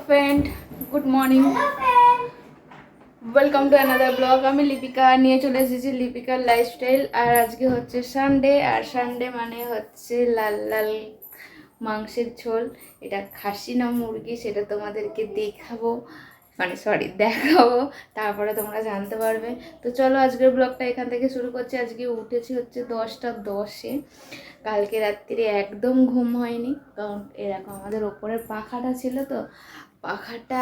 Friend, good morning, welcome to another blog. আমি লিপিকা নিয়ে চলে এসেছি লিপিকার লাইফস্টাইল। আর আজকে হচ্ছে সানডে, আর সানডে মানে হচ্ছে লাল লাল মাংসের ঝোল। এটা খাসি না মুরগি সেটা তোমাদেরকে দেখাবো, তারপরে তোমরা জানতে পারবে। তো চলো আজকের ব্লগটা এখান থেকে শুরু করছি। আজকে উঠেছি হচ্ছে 10টা 10-এ। কালকে রাত্রিরে একদম ঘুম হয়নি, কারণ এরকম আমাদের ওপরের পাখাটা ছিল, তো পাখাটা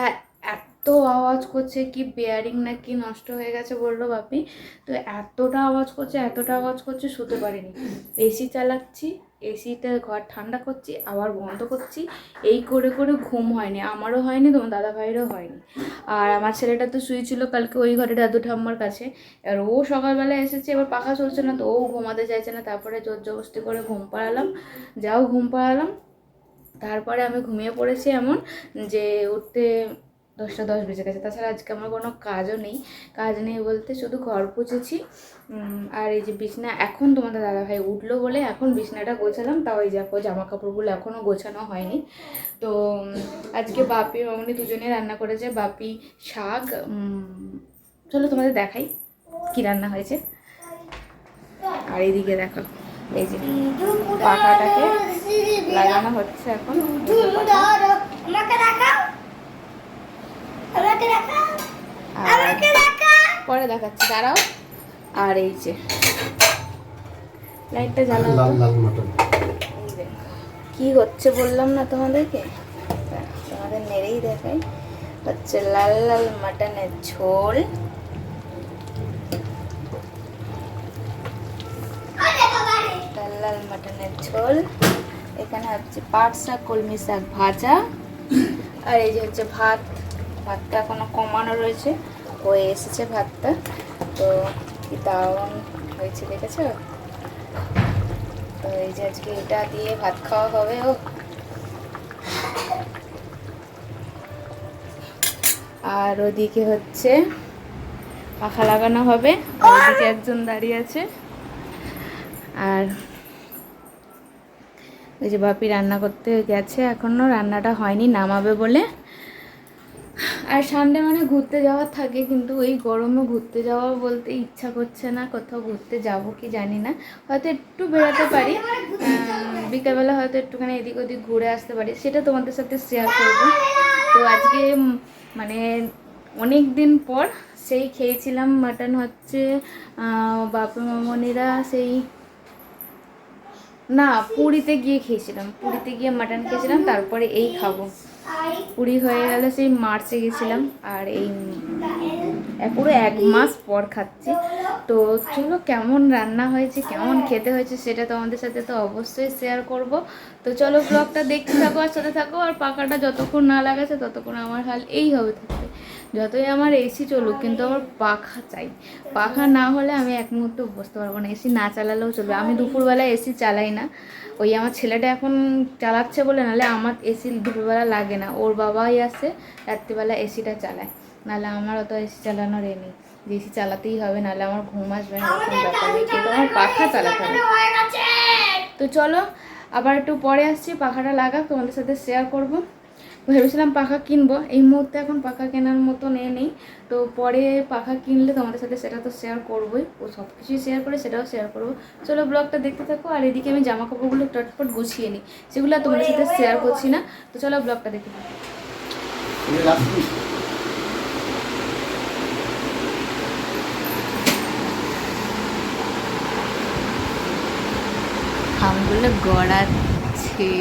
এত আওয়াজ করছে, কি বেয়ারিং না কি নষ্ট হয়ে গেছে বললো বাপি। তো এতটা আওয়াজ করছে শুতে পারিনি। এসি চালাচ্ছি, এসিতে ঘর ঠান্ডা করছি, আবার বন্ধ করছি, এই করে করে ঘুম হয়নি। আমারও হয়নি, তোমার দাদা ভাইয়েরও হয়নি। আর আমার ছেলেটা তো শুয়েছিল কালকে ওই ঘরে দাদু ঠাম্মার কাছে। আর ও সকালবেলা এসেছে, এবার পাখা চলছে না, তো ও ঘুমাতে চাইছে না। তারপরে জোর জবরদস্তি করে ঘুম পাড়ালাম। তারপরে আমি ঘুমিয়ে পড়েছি এমন যে উঠতে 10টা 10 বেজে গেছে। তাছাড়া আজকে আমার কোনো কাজ নেই বলতে শুধু ঘর পুছেছি। আর এই যে বিছনা, এখন তোমাদের দাদাভাই উঠলো বলে এখন বিছনাটা গোছালাম। তাও এই দেখো জামা কাপড়গুলো এখনও গোছানো হয়নি। তো আজকে বাপি মামনি দুজনে রান্না করেছে। বাপি শাক, চলো তোমাদের দেখাই কি রান্না হয়েছে। আর এইদিকে দেখো, এই যে পাখাটাকে লাগানো হচ্ছে এখন। পরে দেখাচ্ছি, দাঁড়াও। আর এই যে লাইটটা জ্বালাও। কি হচ্ছে বললাম না তোমাদেরকে, তোমাদের নেড়েই দেখাই। হচ্ছে লাল লাল মাটনের ঝোল, লাল মাটনের ঝোল। এখানে হচ্ছে পাট শাক, কলমি শাক ভাজা। আর এই যে হচ্ছে ভাতটা এখনো কমানো রয়েছে, হয়ে এসেছে ভাতটা। তো কি দারুণ হয়েছে দেখেছো। তো এই যে আজকে এটা দিয়ে ভাত খাওয়া হবে। আর ওদিকে হচ্ছে পাখা লাগানো হবে, ওদিকে একজন দাঁড়িয়ে আছে। আর ওই যে বাপি রান্না করতে গেছে, এখনও রান্নাটা হয়নি, নামাবে বলে। আর সানডে মানে ঘুরতে যাওয়ার থাকে, কিন্তু এই গরমে ঘুরতে যাওয়া বলতে ইচ্ছা করছে না। কোথাও ঘুরতে যাব কি জানি না, হয়তো একটু বেরোতে পারি, বিকেলবেলা হয়তো একটুখানি এদিক ওদিক ঘুরে আসতে পারি, সেটা তোমাদের সাথে শেয়ার করব। তো আজকে মানে অনেক দিন পর সেই খেয়েছিলাম মাটন, হচ্ছে বাপি মামনিরা সেই না পুরীতে গিয়ে মাটন খেয়েছিলাম। তারপরে এই খাবো, পুরী হয়ে গেল সেই মার্চে গেছিলাম, আর এই পুরো 1 মাস পর খাচ্ছি। তো চলো কেমন রান্না হয়েছে, কেমন খেতে হয়েছে সেটা তোমাদের সাথে তো অবশ্যই শেয়ার করব। তো চলো ব্লগটা দেখতে থাকো আর সাথে থাকো। আর পাখাটা যতক্ষণ না লাগাচ্ছে ততক্ষণ আমার হাল এই হবে থাকবে। যতই আমার এসি চলুক, কিন্তু আমার পাখা চাই। পাখা না হলে আমি এক মুহূর্তে বসতে পারবো না। এসি না চালালেও চলবে, আমি দুপুরবেলা এসি চালাই না। ওই আমার ছেলেটা এখন চালাচ্ছে বলে, নাহলে আমার এসি দুপুরবেলা লাগে না। ওর বাবাই আসে রাত্রিবেলা এসিটা চালায়, নাহলে আমার অত এসি চালানোর নেই যে এসি চালাতেই হবে, নাহলে আমার ঘুম আসবে না, এরকম ব্যাপার নেই। কিন্তু আমার পাখা চালাতে হবে। তো চলো আবার একটু পরে আসছি, পাখাটা লাগাক তোমাদের সাথে শেয়ার করব। ভেবেছিলাম পাখা কিনবো, এই মুহূর্তে এখন পাখা কেনার মতো নেই। তো পরে পাখা কিনলে তোমাদের সাথে সেটা তো শেয়ার করবোই, ও সব কিছুই শেয়ার করে সেটাও শেয়ার করবো। চলো ব্লগটা দেখতে থাকো। আর এদিকে আমি জামা কাপড়গুলো চটপট গুছিয়ে নিই, সেগুলো তোমাদের সাথে শেয়ার করছি না। তো চলো ব্লগটা দেখতে থাকো। খামগুলো গড়াচ্ছে।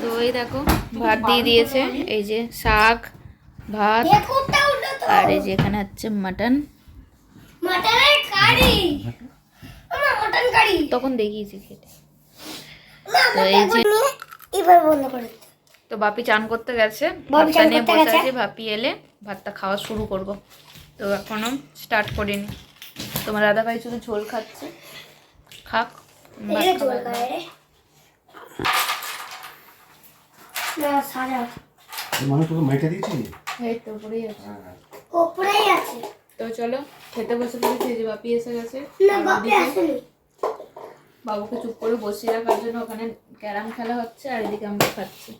তো এই দেখো ভাত দিয়ে দিয়েছে, এই যে শাক ভাত, আর এই যে এখানে হচ্ছে মাটন কারি, তখন দেখিয়েছি খেতে। তো এই যে তো বাপি চান করতে গেছে, ভাতটা নিয়ে বসে আছে। বাপি এলে ভাতটা খাওয়া শুরু করব। তো এখনো স্টার্ট করিনি। তোমার দাদা ভাই শুধু ঝোল খাচ্ছে, খাক। তো চলো খেতে বসে পড়েছি। এই যে বাপি এসে গেছে, বাবুকে চুপ করে বসিয়ে রাখার জন্য ওখানে ক্যারাম খেলা হচ্ছে, আর এদিকে আমরা খাচ্ছি।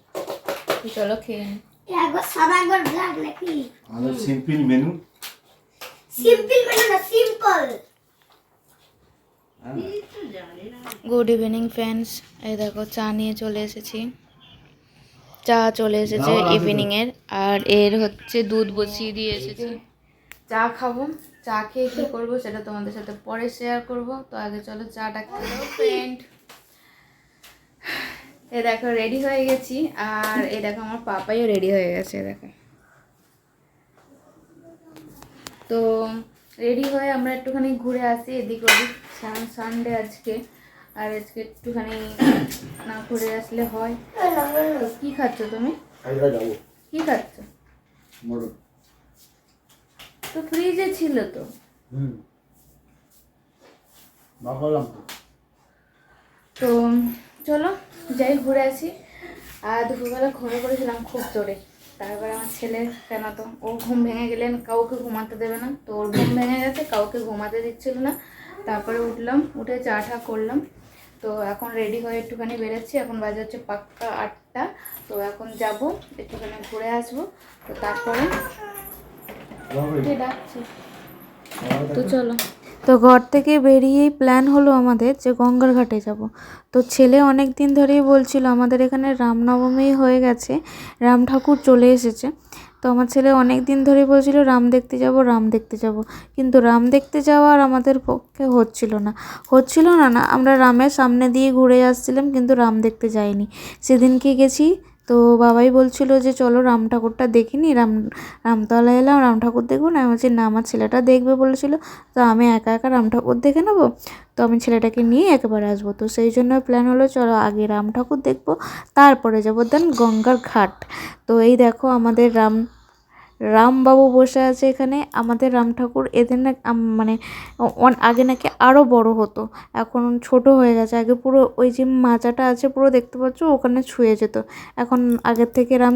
তো চলো খেয়ে নিই। একবার সাদা একবার ব্ল্যাক নাকি আমাদের সিম্পল মেনু। সিম্পল মানে না সিম্পল। গুড ইভিনিং ফ্রেন্ডস, এই দেখো চা নিয়ে চলে এসেছি। চা চলে এসেছে ইভিনিংয়ের, আর এর হচ্ছে দুধ বসিয়ে দিয়ে এসেছি। চা খাবো, চা খেয়ে কী করবো সেটা তোমাদের সাথে পরে শেয়ার করব। তো আগে চলো চাটা খেলো ফ্রেন্ড। এ দেখো রেডি হয়ে গেছি, আর এ দেখো আমার পাপাইও রেডি হয়ে গেছে দেখো। তো রেডি হয়ে আমরা একটুখানি ঘুরে আসি এদিক ওদিক, সানডে আজকে, আর আজকে একটুখানি না ঘুরে আসলে হয়। তো কি খাচ্ছ তুমি? কি খাচ্ছ? তো ফ্রিজে ছিল তো। তো চলো যাই ঘুরে আসি। আর দুপুরবেলা ঘুমিয়ে পড়েছিলাম খুব জোরে। তারপরে আমার ছেলে কেন তো ও ঘুম ভেঙে গেলেন, কাউকে ঘুমাতে দেবে না, তো ওর ঘুম ভেঙে গেছে, কাউকে ঘুমাতে দিচ্ছিল না। তারপরে উঠলাম, উঠে চা টা করলাম। তো এখন রেডি হয়ে একটুখানি বেরোচ্ছি, এখন বাজে হচ্ছে পাক্কা 8টা। তো এখন যাব একটুখানি ঘুরে আসবো, তো তারপরে ডাকছি। তো চলো। তো ঘর থেকে বেরিয়েই প্ল্যান হলো আমাদের যে গঙ্গার ঘাটে যাব। তো ছেলে অনেক দিন ধরেই বলছিল, আমাদের এখানে রামনবমী হয়ে গেছে, রাম ঠাকুর চলে এসেছে। তো আমার ছেলে অনেক দিন ধরেই বলছিল রাম দেখতে যাব, রাম দেখতে যাব। কিন্তু রাম দেখতে যাওয়া আর আমাদের পক্ষে হচ্ছিল না, আমরা রামের সামনে দিয়ে ঘুরে আসছিলাম, কিন্তু রাম দেখতে যাইনি। সেদিনকে গেছি, তো বাবাই বলছিল যে চলো রাম ঠাকুরটা দেখিনি, রামতলা এলাম, রাম ঠাকুর দেখবো না। আমি বলছি না, আমার ছেলেটা দেখবে বলেছিল, তো আমি একা একা রাম ঠাকুর দেখে নেবো, তো আমি ছেলেটাকে নিয়ে একেবারে আসবো। তো সেই জন্য প্ল্যান হলো চলো আগে রাম ঠাকুর দেখবো, তারপরে যাবো দেন গঙ্গার ঘাট। তো এই দেখো আমাদের রামবাবু বসে আছে এখানে। আমাদের রাম ঠাকুর এদের না মানে আগে নাকি আরও বড় হতো, এখন ছোট হয়ে গেছে। আগে পুরো ওই যে মাচাটা আছে পুরো দেখতে পাচ্ছ, ওখানে ছুঁয়ে যেত। এখন আগের থেকে রাম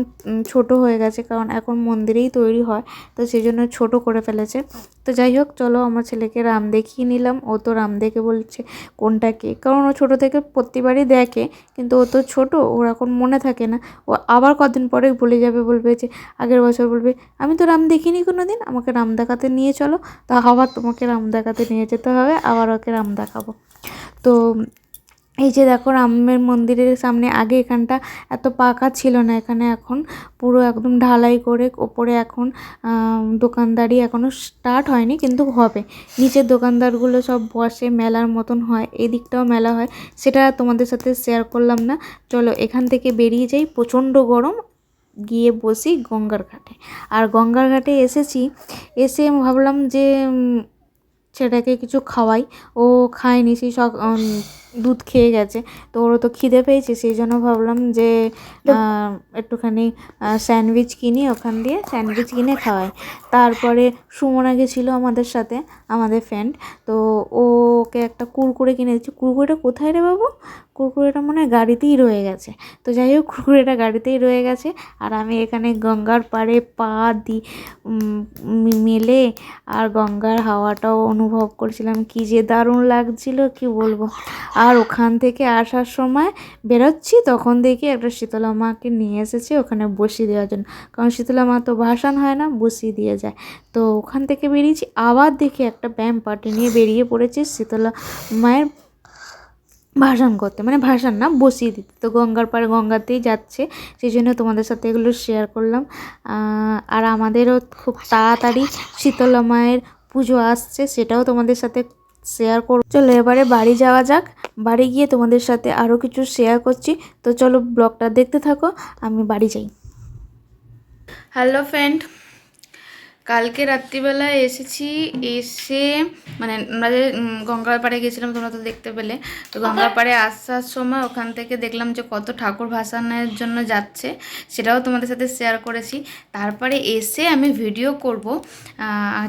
ছোট হয়ে গেছে, কারণ এখন মন্দিরেই তৈরি হয়, তো সেই জন্য ছোট করে ফেলেছে। তো যাই হোক চলো, আমার ছেলেকে রাম দেখিয়ে নিলাম। ও তো রাম দেখে বলছে কোনটা কে, কারণ ও ছোটো থেকে প্রতিবারই দেখে, কিন্তু ও তো ছোট, ওর এখন মনে থাকে না। ও আবার কদিন পরে ভুলে যাবে, বলবে যে আগের বছর বলবে আমি তো রাম দেখিনি কোনো দিন, আমাকে রাম দেখাতে নিয়ে চলো। তা আবার তোমাকে রাম দেখাতে নিয়ে যেতে হবে, আবার ওকে রাম দেখাবো। তো এই যে দেখো রামের মন্দিরের সামনে, আগে এখানটা এত পাকা ছিল না, এখানে এখন পুরো একদম ঢালাই করে ওপরে এখন দোকানদারি এখনও স্টার্ট হয়নি, কিন্তু হবে। নিচের দোকানদারগুলো সব বসে, মেলার মতন হয়, এই দিকটাও মেলা হয়, সেটা তোমাদের সাথে শেয়ার করলাম না। চলো এখান থেকে বেরিয়ে যাই, প্রচণ্ড গরম, গিয়ে বসি গঙ্গার ঘাটে। আর গঙ্গার ঘাটে এসে ভাবলাম যে ছেলেটাকে কিছু খাওয়াই, ও খায়নি, সেই দুধ খেয়ে গেছে, তো ওরও তো খিদে পেয়েছে, সেই জন্য ভাবলাম যে একটুখানি স্যান্ডউইচ কিনি, ওখান দিয়ে স্যান্ডউইচ কিনে খাওয়াই। তারপরে সুমনা গেছিলো আমাদের সাথে, আমাদের ফ্রেন্ড, তো ওকে একটা কুরকুরে কিনে দিচ্ছি। কুরকুরেটা কোথায় রে বাবু? কুরকুরেটা মনে হয় গাড়িতেই রয়ে গেছে। তো যাই হোক কুরকুরেটা গাড়িতেই রয়ে গেছে, আর আমি এখানে গঙ্গার পাড়ে পা মেলে আর গঙ্গার হাওয়াটাও অনুভব করছিলাম, কি যে দারুণ লাগছিল কি বলবো। আর ওখান থেকে আসার সময় বেরোচ্ছি, তখন দেখি একটা শীতলা মাকে নিয়ে এসেছে ওখানে বসিয়ে দেওয়ার জন্য, কারণ শীতলা মা তো ভাসান হয় না, বসিয়ে দিয়ে যায়। তো ওখান থেকে বেরিয়েছি, আবার দেখি একটা ব্যায়াম পার্টি নিয়ে বেরিয়ে পড়েছি শীতলা মায়ের ভাসান করতে, মানে ভাসান না, বসিয়ে দিতে। তো গঙ্গার পাড়ে গঙ্গাতেই যাচ্ছে, সেই জন্য তোমাদের সাথে এগুলো শেয়ার করলাম। আর আমাদেরও খুব তাড়াতাড়ি শীতলা মায়ের পুজো আসছে, সেটাও তোমাদের সাথে শেয়ার করব। চলো এবারে বাড়ি যাওয়া যাক, বাড়ি গিয়ে তোমাদের সাথে আরও কিছু শেয়ার করছি। তো চলো ব্লগটা দেখতে থাকো, আমি বাড়ি যাই। হ্যালো ফ্রেন্ড, কালকে রাত্রিবেলা এসে মানে আমরা যে গঙ্গার পাড়ে গেছিলাম, তোমরা তো দেখতে পেলে। তো গঙ্গার পাড়ে আসার সময় ওখান থেকে দেখলাম যে কত ঠাকুর ভাসানের জন্য যাচ্ছে, সেটাও তোমাদের সাথে শেয়ার করেছি। তারপরে এসে আমি ভিডিও করব,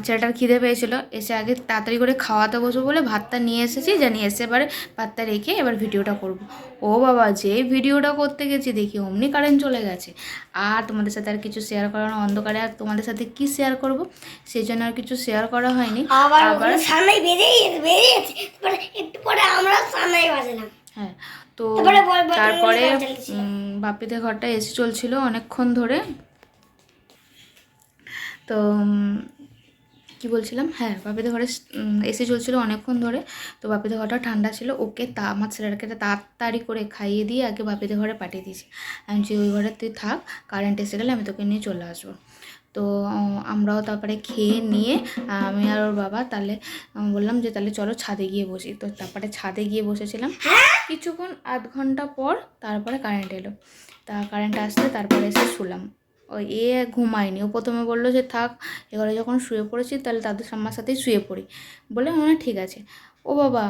ছেলেটার খিদে পেয়েছিল, এসে আগে তাড়াতাড়ি করে খাওয়াতে বসবো বলে ভাতটা নিয়ে এসেছি, জানিয়ে এসে এবারে ভাতটা রেখে এবার ভিডিওটা করব। ও বাবা, যে ভিডিওটা করতে গেছি দেখি অমনি কারেন্ট চলে গেছে, আর তোমাদের সাথে আর কিছু শেয়ার করানো, অন্ধকারে আর তোমাদের সাথে কি শেয়ার করব, সেই জন্য আর কিছু শেয়ার করা হয়নি। আবার সামনে বেরিয়েছে, একটু পরে আমরা সামনে বাজলাম। হ্যাঁ, তো তারপরে তারপরে বাপিদের ঘরটা এসি চলছিল অনেকক্ষণ ধরে। তো কি বলছিলাম, হ্যাঁ বাপিদের ঘরে এসি চলছিল অনেকক্ষণ ধরে। তো বাপিদের ঘরটা ঠান্ডা ছিল, ওকে আমার ছেলেটাকে তাড়াতাড়ি করে খাইয়ে দিয়ে আগে বাপিদের ঘরে পাঠিয়ে দিয়েছি। আমি যে ওই ঘরে তুই থাক, কারেন্ট এসে গেলে আমি তোকে নিয়ে চলে আসবো। তো আমরাও তারপরে খেয়ে নিয়ে আমি আর ওর বাবা তাহলে বললাম যে তাহলে চলো ছাদে গিয়ে বসি। তো তারপরে ছাদে গিয়ে বসেছিলাম কিছুক্ষণ, আধ ঘন্টা পর তারপরে কারেন্ট এলো। তা কারেন্ট আসতে তারপরে এসে শুলাম। ওই ঘুমায়নি, ও প্রথমে বললো যে থাক এবারে যখন শুয়ে পড়েছি তাহলে তাদের আমার সাথেই শুয়ে পড়ি বলে ঠিক আছে। ও বাবা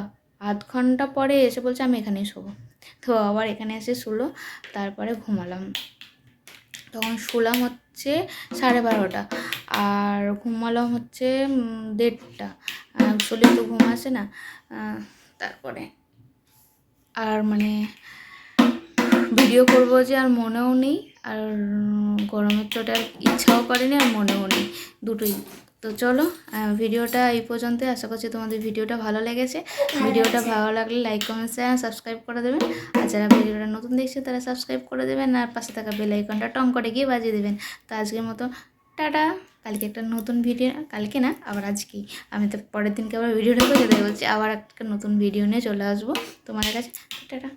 আধ ঘন্টা পরে এসে বলছে আমি এখানেই শোবো। তো আবার এখানে এসে শুলো, তারপরে ঘুমালাম। তখন শুলাম হচ্ছে 12:30 আর ঘুমালাম হচ্ছে 1:30। শুলে তো ঘুম আসে না। তারপরে আর মানে ভিডিও করবো যে আর মনেও নেই, আর গরমের চোটে আর ইচ্ছাও করেনি আর মনেও নেই, দুটোই। তো চলো ভিডিওটা এই পর্যন্ত। আশা করছি তোমাদের ভিডিওটা ভালো লেগেছে। ভিডিওটা ভালো লাগলে লাইক কমেন্ট শেয়ার সাবস্ক্রাইব করে দেবেন। আর যারা ভিডিওটা নতুন দেখছে তারা সাবস্ক্রাইব করে দেবেন, আর পাশে থাকা বেল আইকনটা টং করে গিয়ে বাজিয়ে দেবেন। তো আজকের মতো টাটা। কালকে একটা নতুন ভিডিও, কালকে না আবার আজকেই, আমি তো পরের দিনকে আবার ভিডিওটা করে যেতে বলছি, আবার একটা নতুন ভিডিও নিয়ে চলে আসবো তোমাদের কাছে। টাটা।